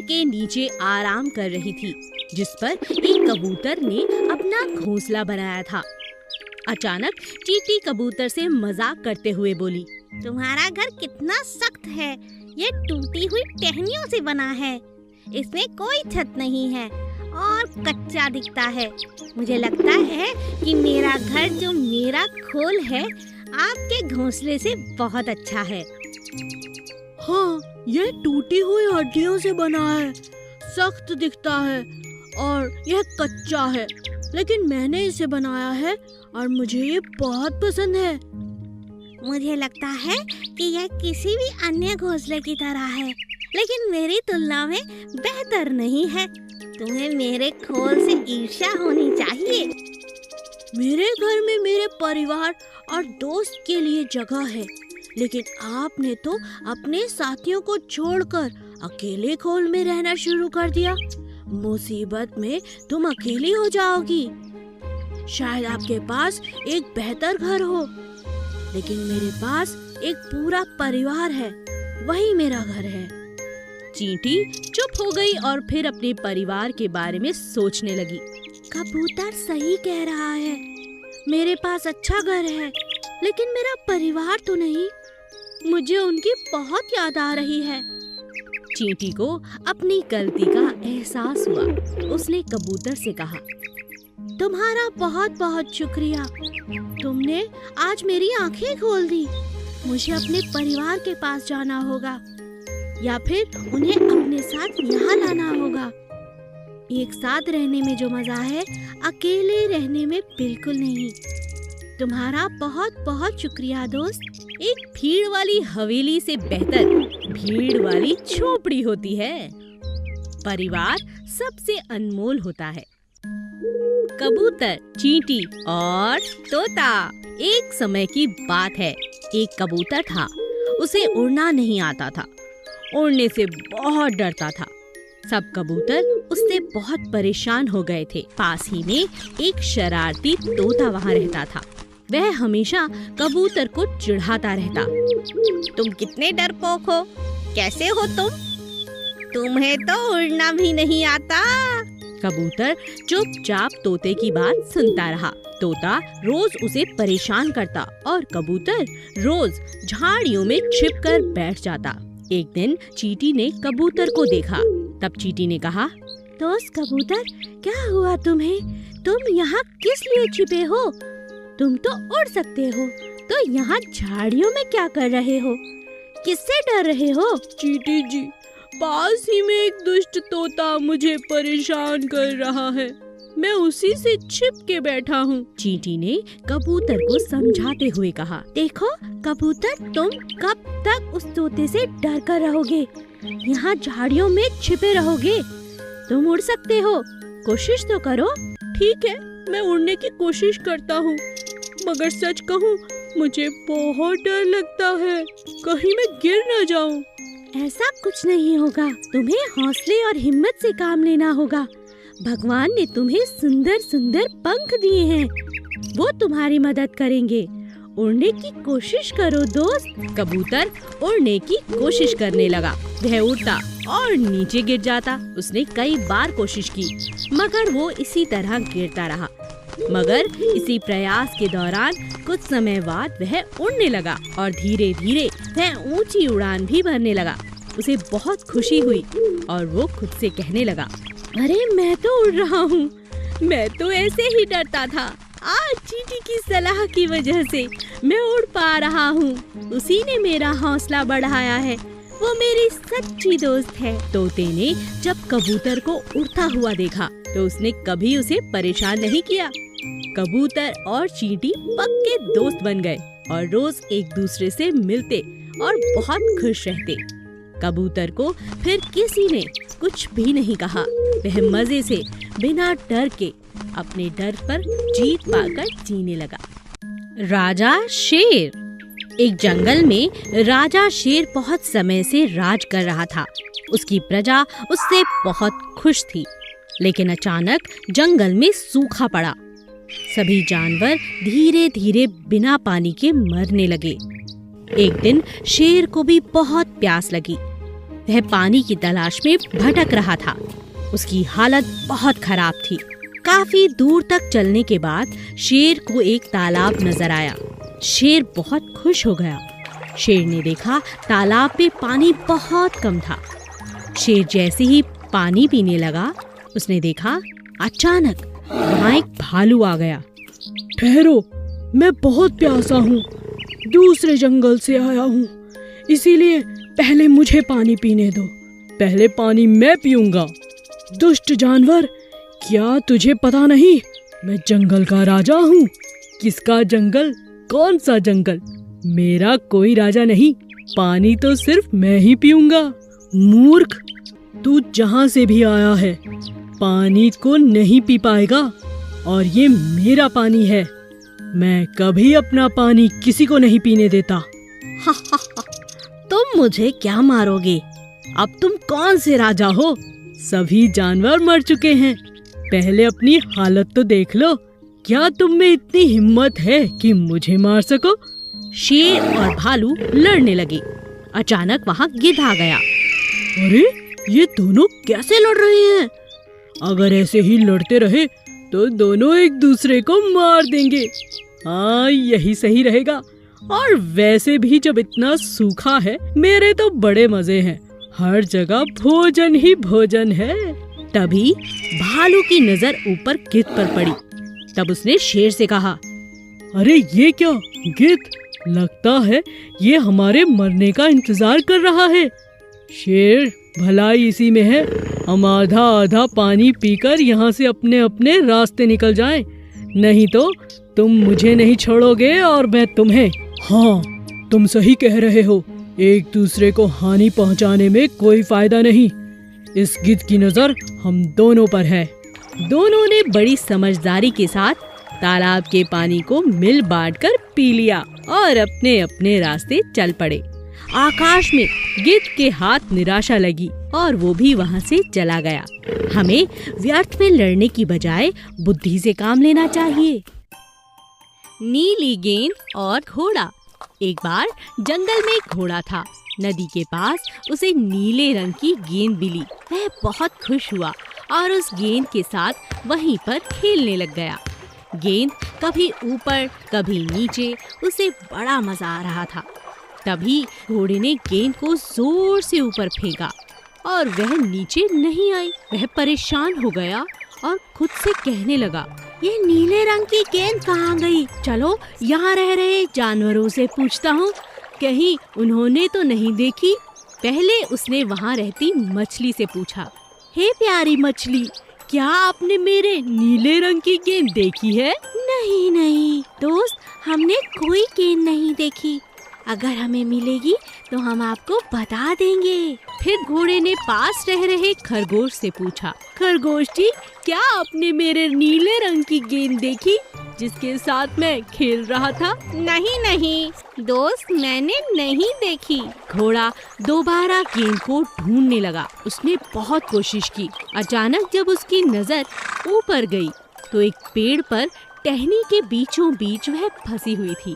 के नीचे आराम कर रही थी, जिस पर एक कबूतर ने अपना घोंसला बनाया था। अचानक चींटी कबूतर से मजाक करते हुए बोली, तुम्हारा घर कितना सख्त है, ये टूटी हुई टहनियों से बना है, इसमें कोई छत नहीं है और कच्चा दिखता है। मुझे लगता है कि मेरा घर जो मेरा खोल है आपके घोंसले से बहुत अच्छा है। हाँ, यह टूटी हुई हड्डियों से बना है, सख्त दिखता है और यह कच्चा है, लेकिन मैंने इसे बनाया है और मुझे ये बहुत पसंद है। मुझे लगता है कि यह किसी भी अन्य घोंसले की तरह है, लेकिन मेरी तुलना में बेहतर नहीं है। तुम्हें मेरे खोल से ईर्ष्या होनी चाहिए। मेरे घर में मेरे परिवार और दोस्त के लिए जगह है, लेकिन आपने तो अपने साथियों को छोड़कर अकेले खोल में रहना शुरू कर दिया। मुसीबत में तुम अकेली हो जाओगी। शायद आपके पास एक बेहतर घर हो, लेकिन मेरे पास एक पूरा परिवार है, वही मेरा घर है। चींटी चुप हो गई और फिर अपने परिवार के बारे में सोचने लगी। कबूतर सही कह रहा है, मेरे पास अच्छा घर है, लेकिन मेरा परिवार तो नहीं। मुझे उनकी बहुत याद आ रही है। चींटी को अपनी गलती का एहसास हुआ। उसने कबूतर से कहा, तुम्हारा बहुत बहुत शुक्रिया, तुमने आज मेरी आंखें खोल दी। मुझे अपने परिवार के पास जाना होगा या फिर उन्हें अपने साथ यहाँ लाना होगा। एक साथ रहने में जो मजा है, अकेले रहने में बिल्कुल नहीं। तुम्हारा बहुत बहुत शुक्रिया दोस्त। एक भीड़ वाली हवेली से बेहतर भीड़ वाली झोपड़ी होती है। परिवार सबसे अनमोल होता है। कबूतर, चींटी और तोता। एक समय की बात है, एक कबूतर था। उसे उड़ना नहीं आता था, उड़ने से बहुत डरता था। सब कबूतर उससे बहुत परेशान हो गए थे। पास ही में एक शरारती तोता वहाँ रहता था। वह हमेशा कबूतर को चिढ़ाता रहता। तुम कितने डरपोक हो, कैसे हो तुम्हें तो उड़ना भी नहीं आता। कबूतर चुपचाप तोते की बात सुनता रहा। तोता रोज उसे परेशान करता और कबूतर रोज झाड़ियों में छिपकर बैठ जाता। एक दिन चींटी ने कबूतर को देखा। तब चींटी ने कहा, दोस्त कबूतर, क्या हुआ तुम्हें? तुम यहाँ किस लिए छिपे हो? तुम तो उड़ सकते हो, तो यहाँ झाड़ियों में क्या कर रहे हो? किससे डर रहे हो? चींटी जी, पास ही में एक दुष्ट तोता मुझे परेशान कर रहा है, मैं उसी से छिप के बैठा हूँ। चींटी ने कबूतर को समझाते हुए कहा, देखो कबूतर, तुम कब तक उस तोते से डर कर रहोगे? यहाँ झाड़ियों में छिपे रहोगे? तुम उड़ सकते हो, कोशिश तो करो। ठीक है, मैं उड़ने की कोशिश करता हूँ, मगर सच कहूँ मुझे बहुत डर लगता है, कहीं मैं गिर न जाऊँ। ऐसा कुछ नहीं होगा, तुम्हें हौसले और हिम्मत से काम लेना होगा। भगवान ने तुम्हें सुंदर सुंदर पंख दिए हैं, वो तुम्हारी मदद करेंगे। उड़ने की कोशिश करो दोस्त। कबूतर उड़ने की कोशिश करने लगा। वह उड़ता और नीचे गिर जाता। उसने कई बार कोशिश की, मगर वो इसी तरह गिरता रहा। मगर इसी प्रयास के दौरान कुछ समय बाद वह उड़ने लगा और धीरे धीरे वह ऊंची उड़ान भी भरने लगा। उसे बहुत खुशी हुई और वो खुद से कहने लगा, अरे मैं तो उड़ रहा हूँ, मैं तो ऐसे ही डरता था, आज चींटी की सलाह की वजह से मैं उड़ पा रहा हूँ। उसी ने मेरा हौसला बढ़ाया है, वो मेरी सच्ची दोस्त है। तोते ने जब कबूतर को उड़ता हुआ देखा तो उसने कभी उसे परेशान नहीं किया। कबूतर और चींटी पक्के दोस्त बन गए और रोज एक दूसरे से मिलते और बहुत खुश रहते। कबूतर को फिर किसी ने कुछ भी नहीं कहा। वह मजे से बिना डर के अपने डर पर जीत पाकर जीने लगा। राजा शेर। एक जंगल में राजा शेर बहुत समय से राज कर रहा था। उसकी प्रजा उससे बहुत खुश थी, लेकिन अचानक जंगल में सूखा पड़ा। सभी जानवर धीरे धीरे बिना पानी के मरने लगे। एक दिन शेर को भी बहुत प्यास लगी। वह पानी की तलाश में भटक रहा था। उसकी हालत बहुत खराब थी। काफी दूर तक चलने के बाद शेर को एक तालाब नजर आया। शेर बहुत खुश हो गया। शेर ने देखा तालाब में पानी बहुत कम था। शेर जैसे ही पानी पीने लगा, उसने देखा अचानक वहाँ एक भालू आ गया। ठहरो, मैं बहुत प्यासा हूँ, दूसरे जंगल से आया हूँ, इसीलिए पहले मुझे पानी पीने दो। पहले पानी मैं पीऊंगा। दुष्ट जानवर, क्या तुझे पता नहीं मैं जंगल का राजा हूँ? किसका जंगल? कौन सा जंगल? मेरा कोई राजा नहीं, पानी तो सिर्फ मैं ही पीऊंगा। मूर्ख, तू जहाँ से भी आया है पानी को नहीं पी पाएगा, और ये मेरा पानी है। मैं कभी अपना पानी किसी को नहीं पीने देता। तुम मुझे क्या मारोगे? अब तुम कौन से राजा हो? सभी जानवर मर चुके हैं, पहले अपनी हालत तो देख लो। क्या तुम में इतनी हिम्मत है कि मुझे मार सको? शेर और भालू लड़ने लगे। अचानक वहाँ गिद्ध आ गया। अरे, ये दोनों कैसे लड़ रहे हैं? अगर ऐसे ही लड़ते रहे तो दोनों एक दूसरे को मार देंगे। हाँ, यही सही रहेगा। और वैसे भी जब इतना सूखा है, मेरे तो बड़े मजे हैं। हर जगह भोजन ही भोजन है। तभी भालू की नजर ऊपर गिद्ध पर पड़ी। तब उसने शेर से कहा, अरे ये क्या गिद्ध, लगता है ये हमारे मरने का इंतजार कर रहा है। शेर, भलाई इसी में है, हम आधा आधा पानी पीकर यहाँ से अपने अपने रास्ते निकल जाएं, नहीं तो तुम मुझे नहीं छोड़ोगे और मैं तुम्हें। हाँ, तुम सही कह रहे हो, एक दूसरे को हानि पहुँचाने में कोई फायदा नहीं। इस गिद्ध की नजर हम दोनों पर है। दोनों ने बड़ी समझदारी के साथ तालाब के पानी को मिल बांट कर पी लिया और अपने अपने रास्ते चल पड़े। आकाश में गिद्ध के हाथ निराशा लगी और वो भी वहाँ से चला गया। हमें व्यर्थ में लड़ने की बजाय बुद्धि से काम लेना चाहिए। नीली गेंद और घोड़ा। एक बार जंगल में एक घोड़ा था। नदी के पास उसे नीले रंग की गेंद मिली। वह बहुत खुश हुआ और उस गेंद के साथ वहीं पर खेलने लग गया। गेंद कभी ऊपर कभी नीचे, उसे बड़ा मजा आ रहा था। तभी घोड़े ने गेंद को जोर से ऊपर फेंका और वह नीचे नहीं आई। वह परेशान हो गया और खुद से कहने लगा, ये नीले रंग की गेंद कहाँ गई? चलो यहाँ रह रहे जानवरों से पूछता हूँ, कहीं उन्होंने तो नहीं देखी। पहले उसने वहाँ रहती मछली से पूछा, हे प्यारी मछली, क्या आपने मेरे नीले रंग की गेंद देखी है? नहीं नहीं दोस्त, हमने कोई गेंद नहीं देखी। अगर हमें मिलेगी तो हम आपको बता देंगे। फिर घोड़े ने पास रह रहे खरगोश से पूछा, खरगोश जी, क्या आपने मेरे नीले रंग की गेंद देखी जिसके साथ मैं खेल रहा था? नहीं नहीं दोस्त, मैंने नहीं देखी। घोड़ा दोबारा गेंद को ढूंढने लगा। उसने बहुत कोशिश की। अचानक जब उसकी नजर ऊपर गई तो एक पेड़ पर टहनी के बीचों बीच वह फंसी हुई थी।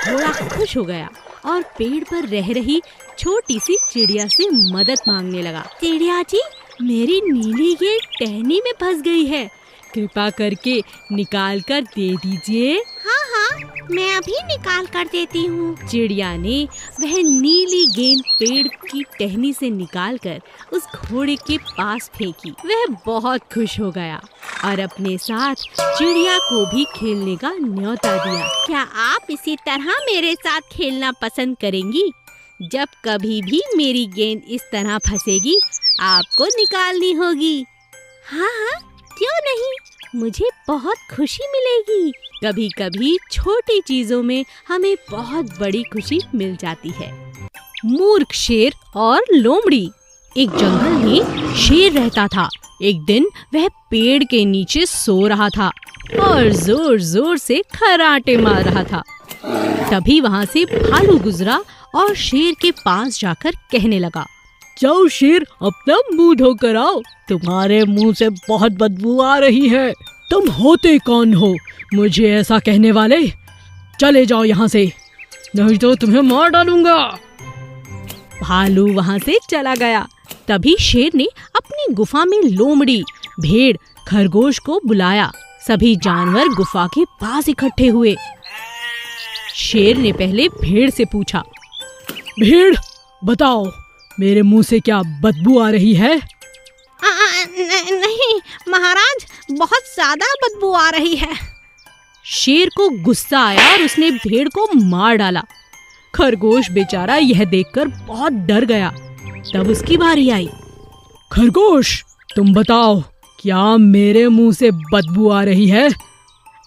घोड़ा खुश हो गया और पेड़ पर रह रही छोटी सी चिड़िया से मदद मांगने लगा। चिड़िया जी, मेरी नीली गेंद टहनी में फंस गई है, कृपा करके निकाल कर दे दीजिए। हाँ हाँ, मैं अभी निकाल कर देती हूँ। चिड़िया ने वह नीली गेंद पेड़ की टहनी से निकालकर उस घोड़े के पास फेंकी। वह बहुत खुश हो गया और अपने साथ चिड़िया को भी खेलने का न्योता दिया। क्या आप इसी तरह मेरे साथ खेलना पसंद करेंगी? जब कभी भी मेरी गेंद इस तरह फंसेगी, आपको निकालनी होगी। हाँ हाँ, क्यों नहीं, मुझे बहुत खुशी मिलेगी। कभी कभी छोटी चीजों में हमें बहुत बड़ी खुशी मिल जाती है। मूर्ख शेर और लोमड़ी। एक जंगल में शेर रहता था। एक दिन वह पेड़ के नीचे सो रहा था और जोर जोर से खर्राटे मार रहा था। तभी वहाँ से भालू गुजरा और शेर के पास जाकर कहने लगा, जाओ शेर, अपना मुंह धोकर आओ, तुम्हारे मुंह से बहुत बदबू आ रही है। तुम होते कौन हो मुझे ऐसा कहने वाले? चले जाओ यहाँ से, नहीं तो तुम्हें मार डालूंगा। भालू वहां से चला गया। तभी शेर ने अपनी गुफा में लोमड़ी, भेड़, खरगोश को बुलाया। सभी जानवर गुफा के पास इकट्ठे हुए। शेर ने पहले भेड़ से पूछा, भेड़, बताओ मेरे मुंह से क्या बदबू आ रही है? नहीं महाराज, बहुत ज्यादा बदबू आ रही है। शेर को गुस्सा आया और उसने भेड़ को मार डाला। खरगोश बेचारा यह देखकर बहुत डर गया। तब उसकी बारी आई। खरगोश, तुम बताओ क्या मेरे मुंह से बदबू आ रही है?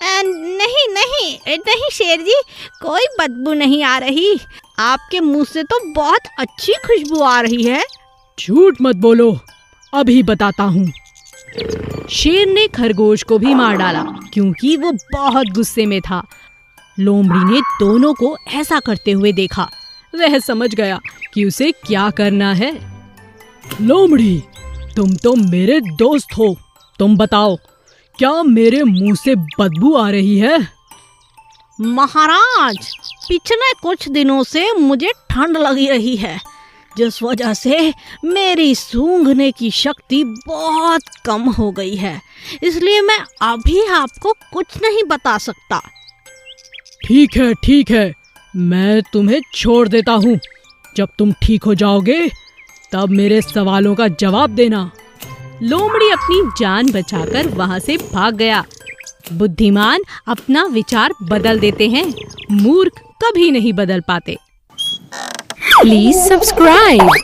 नहीं नहीं नहीं शेर जी, कोई बदबू नहीं आ रही। आपके मुंह से तो बहुत अच्छी खुशबू आ रही है। झूठ मत बोलो, अभी बताता हूँ। शेर ने खरगोश को भी मार डाला क्योंकि वो बहुत गुस्से में था। लोमड़ी ने दोनों को ऐसा करते हुए देखा। वह समझ गया कि उसे क्या करना है। लोमड़ी, तुम तो मेरे दोस्त हो, तुम बताओ क्या मेरे मुंह से बदबू आ रही है? महाराज, पिछले कुछ दिनों से मुझे ठंड लगी रही है, जिस वजह से मेरी सूंघने की शक्ति बहुत कम हो गई है। इसलिए मैं अभी आपको कुछ नहीं बता सकता। ठीक है, मैं तुम्हें छोड़ देता हूँ। जब तुम ठीक हो जाओगे तब मेरे सवालों का जवाब देना। लोमड़ी अपनी जान बचाकर वहां से भाग गया। बुद्धिमान अपना विचार बदल देते हैं, मूर्ख कभी नहीं बदल पाते। Please subscribe.